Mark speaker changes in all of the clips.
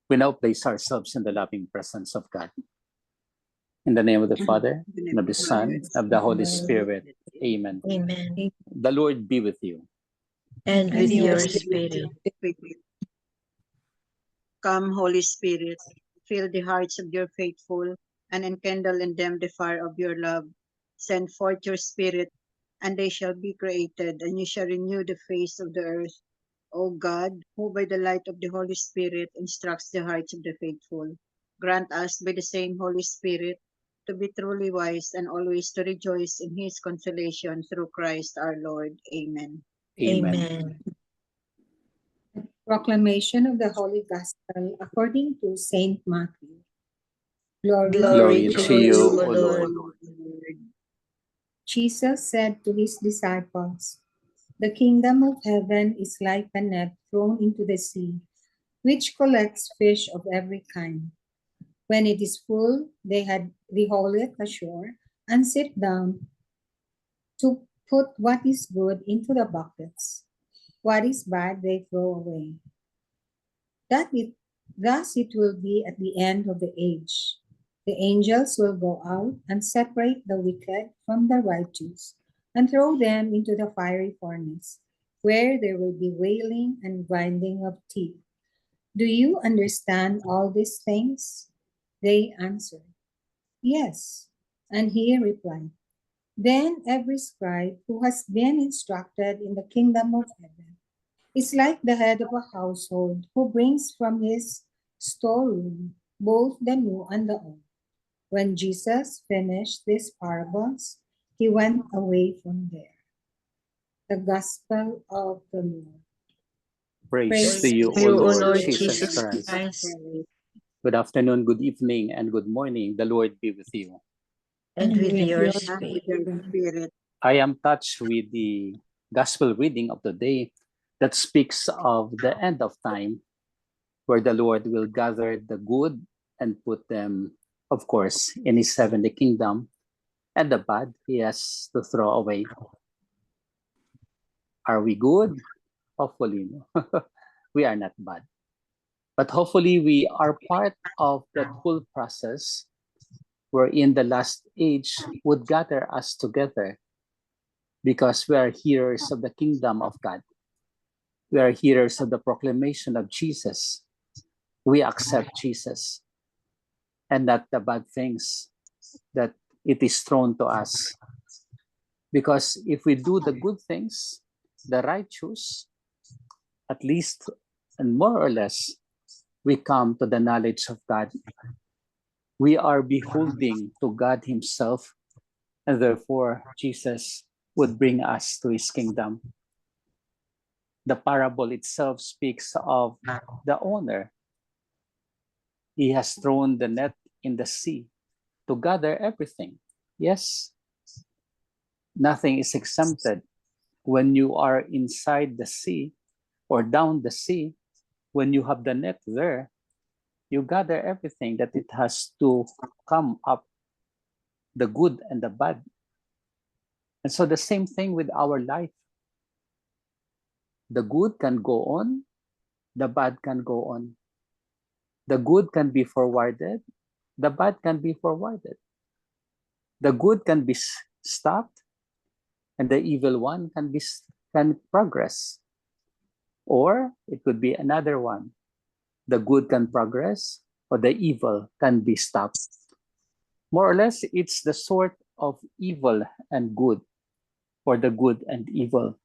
Speaker 1: We now place ourselves in the loving presence of God. In the name of the Father, and of the Son, and of the Holy Spirit. Amen.
Speaker 2: Amen.
Speaker 1: The Lord be with you.
Speaker 2: And with your spirit.
Speaker 3: Come, Holy Spirit, fill the hearts of your faithful, and enkindle in them the fire of your love. Send forth your Spirit, and they shall be created, and you shall renew the face of the earth. O God, who by the light of the Holy Spirit instructs the hearts of the faithful, grant us by the same Holy Spirit to be truly wise and always to rejoice in his consolation through Christ our Lord. Amen.
Speaker 2: Amen.
Speaker 4: Proclamation of the Holy Gospel according to Saint Matthew.
Speaker 2: Glory to you, O Lord.
Speaker 4: Jesus said to his disciples, "The kingdom of heaven is like a net thrown into the sea, which collects fish of every kind. When it is full, they haul it ashore and sit down to put what is good into the buckets. What is bad they throw away. Thus it will be at the end of the age. The angels will go out and separate the wicked from the righteous and throw them into the fiery furnace, where there will be wailing and grinding of teeth. Do you understand all these things?" They answered, "Yes." And he replied, "Then every scribe who has been instructed in the kingdom of heaven is like the head of a household who brings from his storeroom both the new and the old." When Jesus finished these parables, he went away from there. The Gospel of the Lord.
Speaker 1: Praise to you,
Speaker 2: O
Speaker 1: O Lord
Speaker 2: Lord
Speaker 1: Jesus
Speaker 2: Jesus
Speaker 1: Christ.
Speaker 2: Christ.
Speaker 1: Good afternoon, good evening, and good morning. The Lord be with you.
Speaker 2: And with your
Speaker 3: And with
Speaker 2: spirit.
Speaker 3: your Spirit.
Speaker 1: I am touched with the Gospel reading of the day that speaks of the end of time, where the Lord will gather the good and put them, of course, in his heavenly kingdom, and the bad he has to throw away. Are we good? Hopefully, no. We are not bad. But hopefully we are part of that whole process wherein the last age would gather us together, because we are hearers of the kingdom of God. We are hearers of the proclamation of Jesus. We accept Jesus and not the bad things that it is thrown to us. Because if we do the good things, the righteous, at least and more or less, we come to the knowledge of God. We are beholding to God himself, and therefore Jesus would bring us to his kingdom. The parable itself speaks of the owner. He has thrown the net in the sea to gather everything. Yes, nothing is exempted. When you are inside the sea or down the sea, when you have the net there, you gather everything that it has to come up, the good and the bad. And so the same thing with our life. The good can go on, the bad can go on. The good can be forwarded, the bad can be forwarded. The good can be stopped, and the evil one can progress. Or it could be another one. The good can progress, or the evil can be stopped. More or less, it's the sort of evil and good, or the good and evil.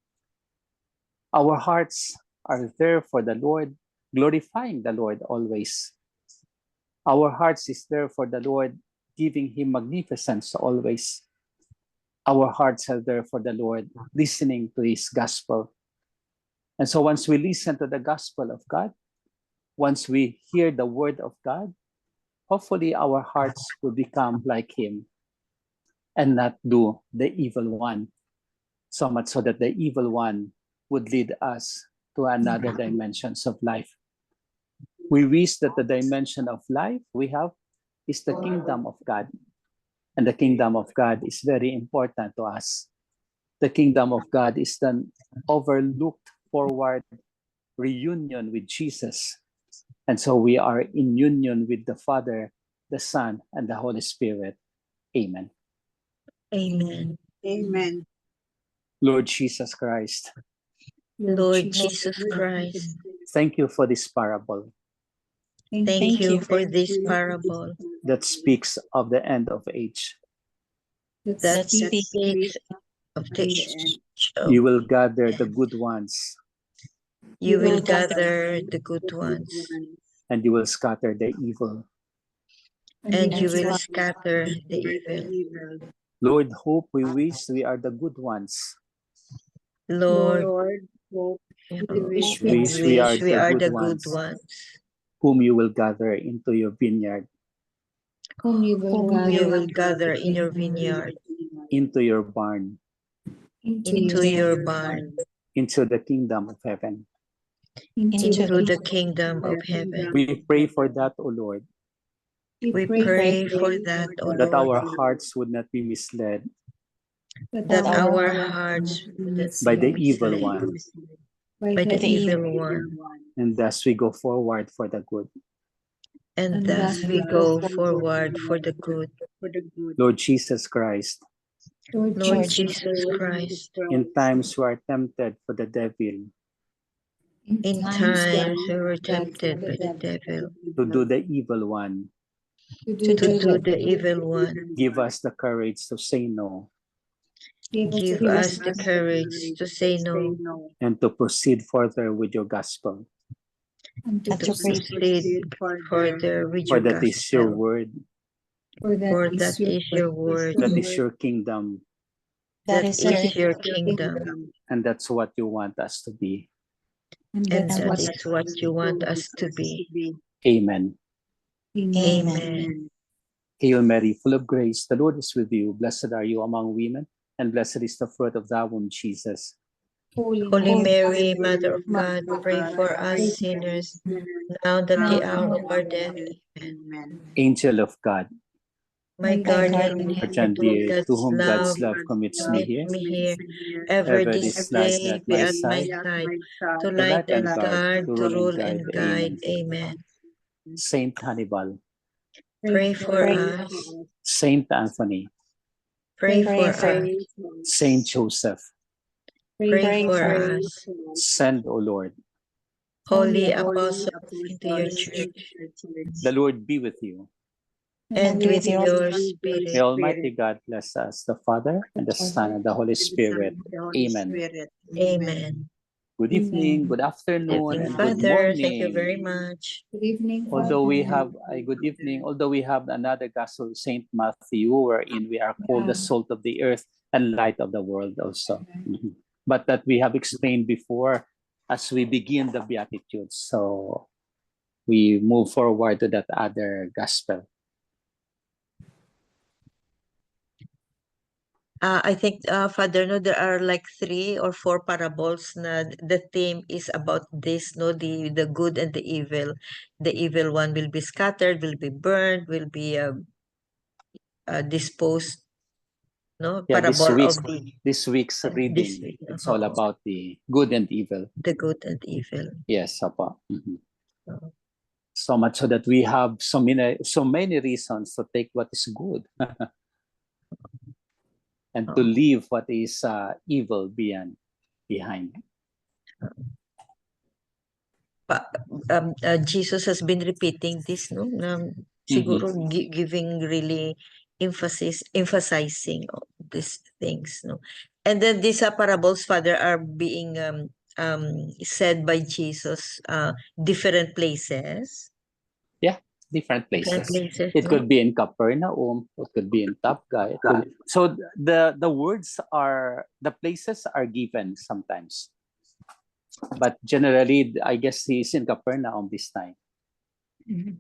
Speaker 1: Our hearts are there for the Lord, glorifying the Lord always. Our hearts is there for the Lord, giving him magnificence always. Our hearts are there for the Lord, listening to his gospel. And so once we listen to the gospel of God, once we hear the word of God, hopefully our hearts will become like him and not do the evil one, so much so that the evil one would lead us to another dimensions of life. We wish that the dimension of life we have is the kingdom of God. And the kingdom of God is very important to us. The kingdom of God is the overlooked forward reunion with Jesus. And so we are in union with the Father, the Son, and the Holy Spirit. Amen.
Speaker 2: Amen.
Speaker 3: Amen.
Speaker 1: Lord Jesus Christ,
Speaker 2: Lord Jesus Christ,
Speaker 1: thank you for this parable
Speaker 2: thank you for this parable
Speaker 1: that speaks of the end of age.
Speaker 2: that speaks of the age of
Speaker 1: You will gather the good ones,
Speaker 2: you will gather the good ones,
Speaker 1: and you will scatter the evil.
Speaker 2: and you will scatter the evil.
Speaker 1: Lord, hope we wish we are the good ones.
Speaker 2: Lord,
Speaker 3: Hope
Speaker 1: wish
Speaker 2: we
Speaker 1: we are
Speaker 2: wish we
Speaker 1: the
Speaker 2: are
Speaker 1: good
Speaker 2: the good
Speaker 1: ones.
Speaker 2: ones,
Speaker 1: Whom you will gather into your vineyard,
Speaker 4: whom you will
Speaker 2: whom you
Speaker 4: gather
Speaker 2: will gather in your vineyard,
Speaker 1: into your barn,
Speaker 2: into your barn,
Speaker 1: into the kingdom of heaven.
Speaker 2: into the kingdom of heaven.
Speaker 1: We pray for that, O Lord,
Speaker 2: We pray for that, O
Speaker 1: that our
Speaker 2: Lord,
Speaker 1: hearts would not be misled
Speaker 2: that our hearts would
Speaker 1: by
Speaker 2: not
Speaker 1: the
Speaker 2: be
Speaker 1: evil
Speaker 2: misled
Speaker 1: one,
Speaker 2: by the evil one,
Speaker 1: and thus we go forward for the good.
Speaker 2: and thus we go forward for the good.
Speaker 1: Lord Jesus Christ,
Speaker 2: Lord Jesus Christ,
Speaker 1: in times we are tempted for the devil
Speaker 2: in times we were tempted by the devil
Speaker 1: to do the evil one,
Speaker 2: to do the evil one,
Speaker 1: give us the courage to say no
Speaker 2: give us the courage to say no
Speaker 1: and to proceed further with your gospel.
Speaker 2: and to proceed further with
Speaker 1: For
Speaker 2: your
Speaker 1: that is your
Speaker 2: gospel.
Speaker 1: word,
Speaker 2: For that is your word,
Speaker 1: that is your kingdom,
Speaker 2: that is your kingdom,
Speaker 1: and that's what you want us to be.
Speaker 2: and that is what you want us to be.
Speaker 1: Amen.
Speaker 2: Amen.
Speaker 1: Hail Mary, full of grace, the Lord is with you. Blessed are you among women, and blessed is the fruit of thy womb, Jesus.
Speaker 2: Holy Mary, Mother of God, pray for us sinners, now at the hour of our death. Amen.
Speaker 1: Angel of God,
Speaker 2: My guardian
Speaker 1: guardian
Speaker 2: angel,
Speaker 1: dear, to whom
Speaker 2: God's
Speaker 1: God's love commits me
Speaker 2: meet
Speaker 1: here,
Speaker 2: me here, ever this day be at my side, to light and guard, to rule and guide. Amen.
Speaker 1: Saint Hannibal,
Speaker 2: Pray for us.
Speaker 1: Saint Anthony,
Speaker 2: Pray for us.
Speaker 1: Saint Joseph,
Speaker 2: Pray for us.
Speaker 1: send, O Lord.
Speaker 2: Holy apostles into your church,
Speaker 1: The Lord be with you.
Speaker 2: and with your
Speaker 1: May
Speaker 2: spirit.
Speaker 1: Almighty God bless us, the Father, and the Son, and the Holy Spirit. Amen.
Speaker 2: Amen.
Speaker 1: Good evening, good afternoon,
Speaker 2: Evening,
Speaker 1: and good
Speaker 2: Father. Thank you
Speaker 1: morning.
Speaker 2: very much.
Speaker 4: Good evening,
Speaker 1: Although we
Speaker 4: Father.
Speaker 1: have a good evening, although we have another Gospel of Saint Matthew, wherein we are called the salt of the earth and light of the world also. Mhm. But that we have explained before as we begin the Beatitudes. So we move forward to that other Gospel.
Speaker 2: I think, Father, no, there are like 3 or 4 parables na the theme is about this, no, the good and the evil. The evil one will be scattered, will be burned, will be disposed, no?
Speaker 1: Yeah,
Speaker 2: Parable of
Speaker 1: this week's
Speaker 2: this
Speaker 1: reading,
Speaker 2: week,
Speaker 1: it's all about the good and evil.
Speaker 2: the good and evil.
Speaker 1: Yes, Papa. Mhm.
Speaker 2: Oo.
Speaker 1: So much so that we have so many reasons to take what is good and to
Speaker 2: Oo.
Speaker 1: leave what is evil behind.
Speaker 2: Jesus has been repeating this, no? Siguro giving really emphasizing these things, no? And then these parables, Father, are being said by Jesus different places.
Speaker 1: Different
Speaker 2: Different
Speaker 1: places.
Speaker 2: places,
Speaker 1: It
Speaker 2: no?
Speaker 1: could be in Capernaum, it could be in Tapga. So the words are, the places are given sometimes. But generally, I guess he's in Capernaum this time.
Speaker 2: Mhm.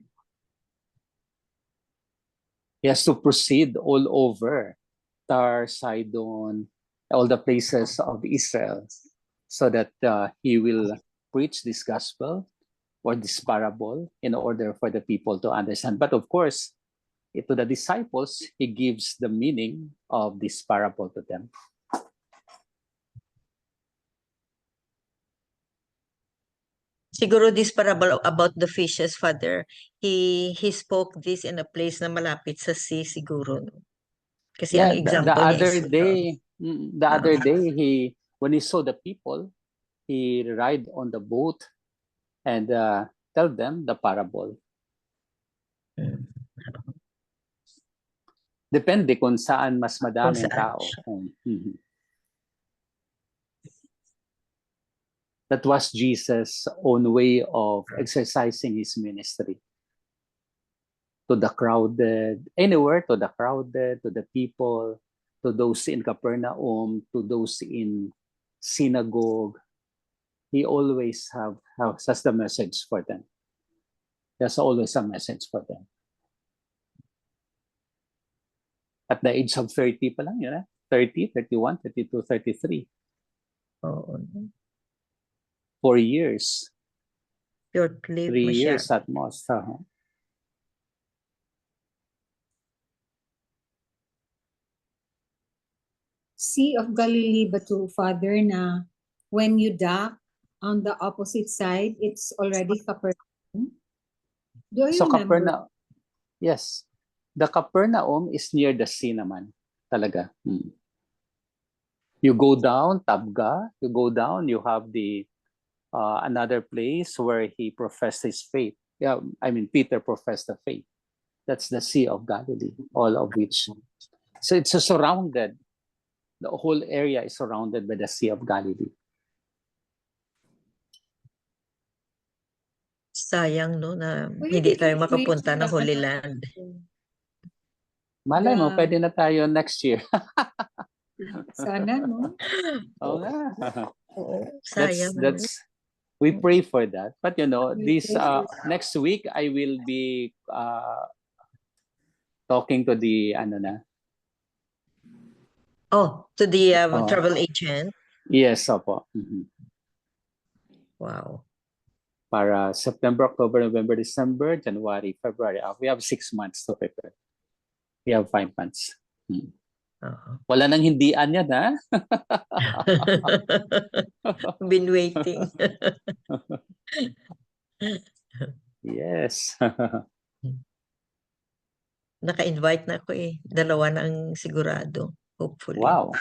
Speaker 1: He has to proceed all over Tar, Sidon, all the places of Israel, so that he will preach this gospel or this parable in order for the people to understand. But of course, to the disciples, he gives the meaning of this parable to them.
Speaker 2: Siguro this parable about the fishes, Father, he spoke this in a place na malapit sa sea siguro. No? Kasi ang
Speaker 1: Yeah, the
Speaker 2: example niya
Speaker 1: other
Speaker 2: is
Speaker 1: day, the other day, when he saw the people, he ride on the boat and tell them the parable. Depende kung saan mas madaming
Speaker 2: saan
Speaker 1: tao.
Speaker 2: siya.
Speaker 1: Mhm. That was Jesus' own way of exercising his ministry. To the crowded, anywhere, to the crowded, to the people, to those in Capernaum, to those in synagogue. He always has the message for them. There's always a message for them. At the age of 30 pa lang yun, 30, 31, 32, 33.
Speaker 2: Oo.
Speaker 1: 4 years,
Speaker 2: Short-lived
Speaker 1: 3
Speaker 2: masyado.
Speaker 1: years at most.
Speaker 4: Sea of Galilee ba to, Father, na when you dock on the opposite side, it's already Capernaum? Do I
Speaker 1: So
Speaker 4: remember?
Speaker 1: Capernaum, yes. The Capernaum is near the sea naman. Talaga. You go down, Tabga, you go down, you have the another place where he professed his faith. Yeah, I mean, Peter professed the faith. That's the Sea of Galilee, all of which. So it's surrounded, the whole area is surrounded by the Sea of Galilee.
Speaker 2: Sayang, no, na
Speaker 4: Where
Speaker 2: hindi
Speaker 4: did
Speaker 2: tayo
Speaker 4: you
Speaker 2: makapunta ng
Speaker 4: reach
Speaker 2: Holy
Speaker 4: the-
Speaker 2: Land.
Speaker 1: Malay mo,
Speaker 4: The-
Speaker 1: pwede na tayo next year.
Speaker 4: Sana, no?
Speaker 1: Oo nga.
Speaker 2: Oo, sayang.
Speaker 1: We pray for that. But you know,
Speaker 4: We
Speaker 1: this
Speaker 4: pray for
Speaker 1: next week I will be talking to the
Speaker 2: Oh, to the
Speaker 1: Oh.
Speaker 2: travel agent.
Speaker 1: Yes, opo.
Speaker 2: Wow.
Speaker 1: Para September, October, November, December, January, February. We have 6 months to prepare. We have 5 months. Wala nang hindian yan, ha?
Speaker 2: Been waiting.
Speaker 1: Yes.
Speaker 2: Naka-invite na ako eh. 2 na ang sigurado. Hopefully.
Speaker 1: Wow.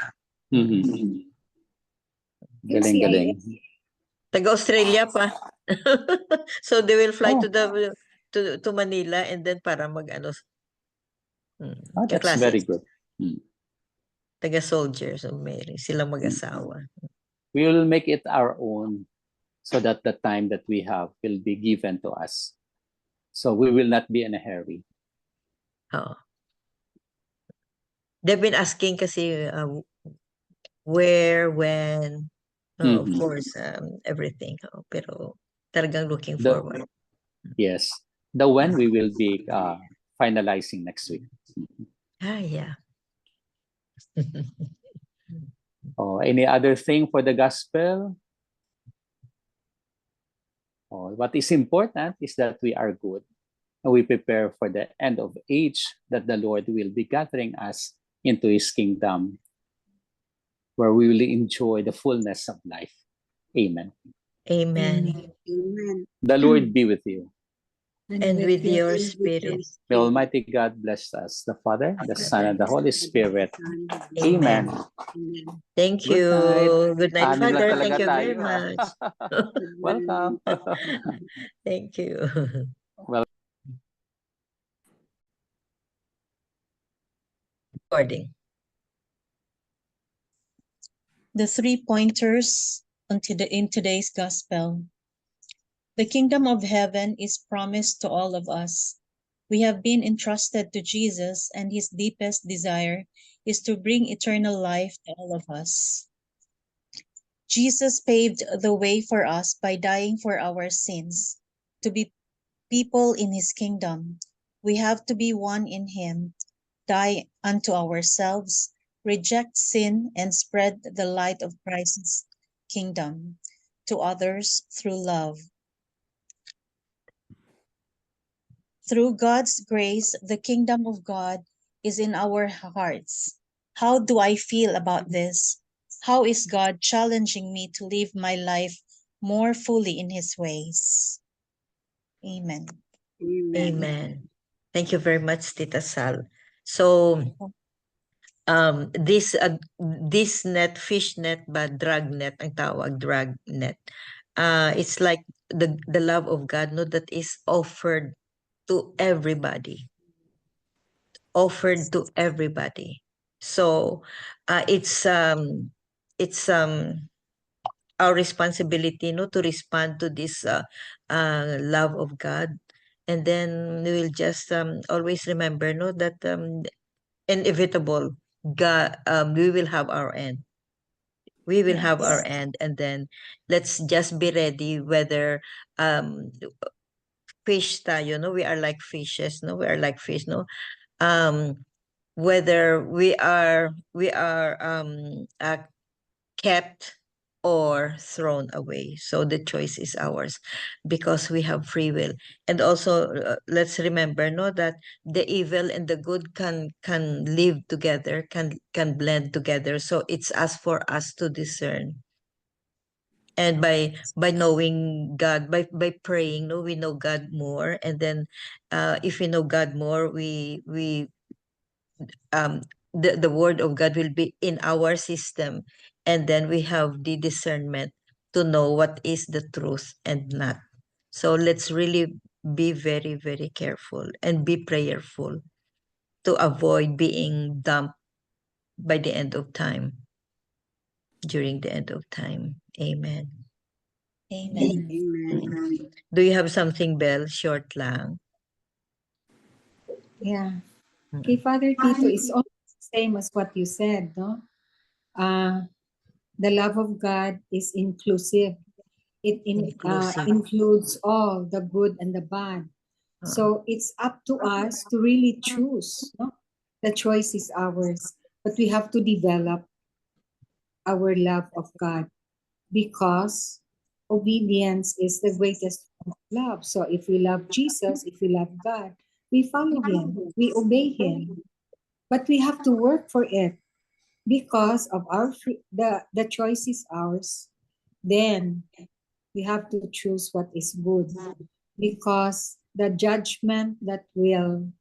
Speaker 1: Galing,
Speaker 4: CIS.
Speaker 1: galing.
Speaker 2: Taga-Australia pa. So they will fly
Speaker 1: Oh.
Speaker 2: to Manila and then para mag-ano.
Speaker 1: Oh, that's
Speaker 2: kaklase.
Speaker 1: very good.
Speaker 2: Taga-soldier. So sila mag-asawa.
Speaker 1: We will make it our own so that the time that we have will be given to us. So we will not be in a hurry.
Speaker 2: Oo. They've been asking kasi where, when, of course, everything. Pero talagang looking forward.
Speaker 1: Yes. The when we will be finalizing next week.
Speaker 2: Yeah.
Speaker 1: Any other thing for the gospel? What is important is that we are good and we prepare for the end of age that the Lord will be gathering us into his kingdom where we will enjoy the fullness of life. Amen.
Speaker 2: Amen.
Speaker 3: Amen.
Speaker 1: The Lord be with you.
Speaker 2: And with your spirit.
Speaker 1: The Almighty God bless us, the Father, the Son, and the Holy Spirit.
Speaker 2: Amen.
Speaker 3: Amen.
Speaker 2: Thank
Speaker 1: Good
Speaker 2: you.
Speaker 1: night.
Speaker 2: Good night,
Speaker 1: Anim lang
Speaker 2: Father.
Speaker 1: talaga
Speaker 2: Thank you very
Speaker 1: tayo,
Speaker 2: much.
Speaker 1: Welcome.
Speaker 2: Thank you. Recording.
Speaker 5: The 3 pointers in today's gospel. The kingdom of heaven is promised to all of us. We have been entrusted to Jesus, and his deepest desire is to bring eternal life to all of us. Jesus paved the way for us by dying for our sins. To be people in his kingdom, we have to be one in him, die unto ourselves, reject sin, and spread the light of Christ's kingdom to others through love. Through God's grace, the kingdom of God is in our hearts. How do I feel about this? How is God challenging me to live my life more fully in his ways. Amen.
Speaker 3: Amen.
Speaker 2: Amen. Thank you very much, Tita Sal. So, this net, fish net ba, drag net ang tawag, drag net. It's like the love of God, no, that is offered to everybody. Offered to everybody. So, it's our responsibility, no, to respond to this love of God. And then we will just always remember, no, that inevitable, God, we will have our end. We will have our end, and then let's just be ready whether fish tayo, no, we are like fishes, no, we are like fish, no, whether we are kept or thrown away. So the choice is ours because we have free will. And also, let's remember, no, that the evil and the good can live together, can blend together. So it's for us to discern. And by knowing God, by praying, no, we know God more. And then, if we know God more, we the word of God will be in our system, and then we have the discernment to know what is the truth and not. So let's really be very, very careful and be prayerful to avoid being dumped by the end of time, during the end of time. Amen.
Speaker 5: Amen.
Speaker 3: Amen.
Speaker 2: Do you have something, Belle? Short lang.
Speaker 4: Yeah. Okay, Father Tito, it's almost the same as what you said, no? The love of God is inclusive. It
Speaker 2: Inclusive.
Speaker 4: includes all the good and the bad. So it's up to us to really choose. No? The choice is ours, but we have to develop our love of God because obedience is the greatest form of love. So if we love Jesus, if we love God, we follow Him, we obey Him. But we have to work for it because of the choice is ours. Then we have to choose what is good because the judgment that will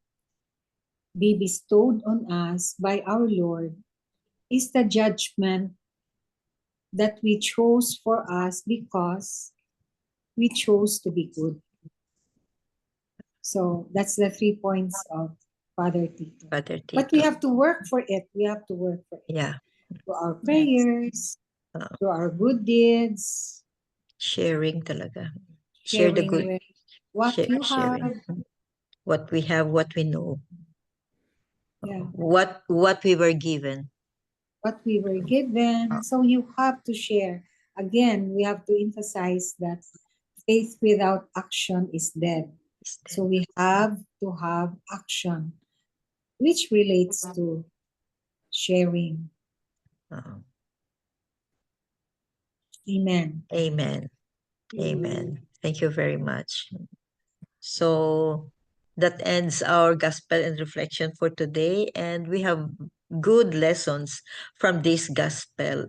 Speaker 4: be bestowed on us by our Lord is the judgment that we chose for us because we chose to be good. So that's the 3 points of Father Tito.
Speaker 2: Father Tito.
Speaker 4: But we have to work for it. We have to work for it.
Speaker 2: Yeah.
Speaker 4: Through our prayers, through our good deeds.
Speaker 2: Sharing talaga. Share the good.
Speaker 4: Sharing what you have.
Speaker 2: What we have, what we know.
Speaker 4: Yeah.
Speaker 2: What we were given.
Speaker 4: What we were given. So you have to share. Again, we have to emphasize that faith without action is dead. So we have to have action, which relates to sharing. Amen.
Speaker 2: Amen. Amen. Thank you very much. So that ends our gospel and reflection for today. And we have good lessons from this gospel.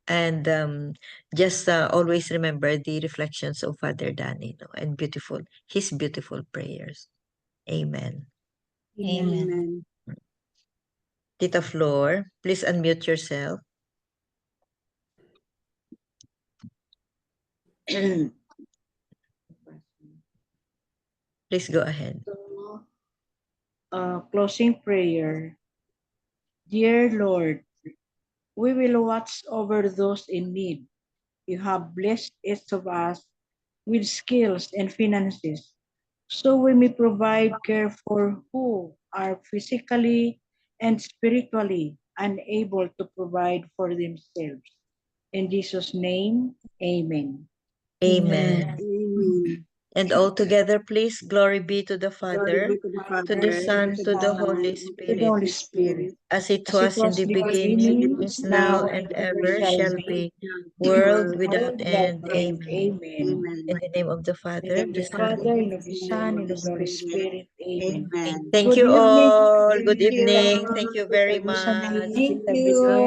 Speaker 2: And just always remember the reflections of Father Danny, and his beautiful prayers. Amen.
Speaker 5: Amen.
Speaker 2: Tita Flor, please unmute yourself. Please go ahead.
Speaker 6: Closing prayer. Dear Lord, we will watch over those in need. You have blessed each of us with skills and finances, so we may provide care for who are physically and spiritually unable to provide for themselves. In Jesus' name, amen.
Speaker 2: Amen.
Speaker 3: Amen.
Speaker 2: And all together, please, glory be to the Father,
Speaker 3: Glory be to the Father,
Speaker 2: to the Son, to the Holy
Speaker 6: To the Holy
Speaker 2: Spirit,
Speaker 6: Spirit,
Speaker 2: as it
Speaker 6: as it
Speaker 2: was in the beginning, is now, and ever shall be, world without end. Amen.
Speaker 6: Amen.
Speaker 3: Amen.
Speaker 2: In the name of the
Speaker 6: In
Speaker 2: Father,
Speaker 6: the name of
Speaker 2: the
Speaker 6: the
Speaker 2: Son,
Speaker 6: Father, and of the Son, and of the Holy Spirit. Amen.
Speaker 3: Amen.
Speaker 2: Thank
Speaker 6: Good
Speaker 2: you
Speaker 6: evening.
Speaker 2: all. Good
Speaker 3: Thank you.
Speaker 2: evening. Thank you very
Speaker 6: Elisa
Speaker 2: much.
Speaker 6: May,
Speaker 4: Thank
Speaker 6: Tita
Speaker 4: you.
Speaker 6: Beth,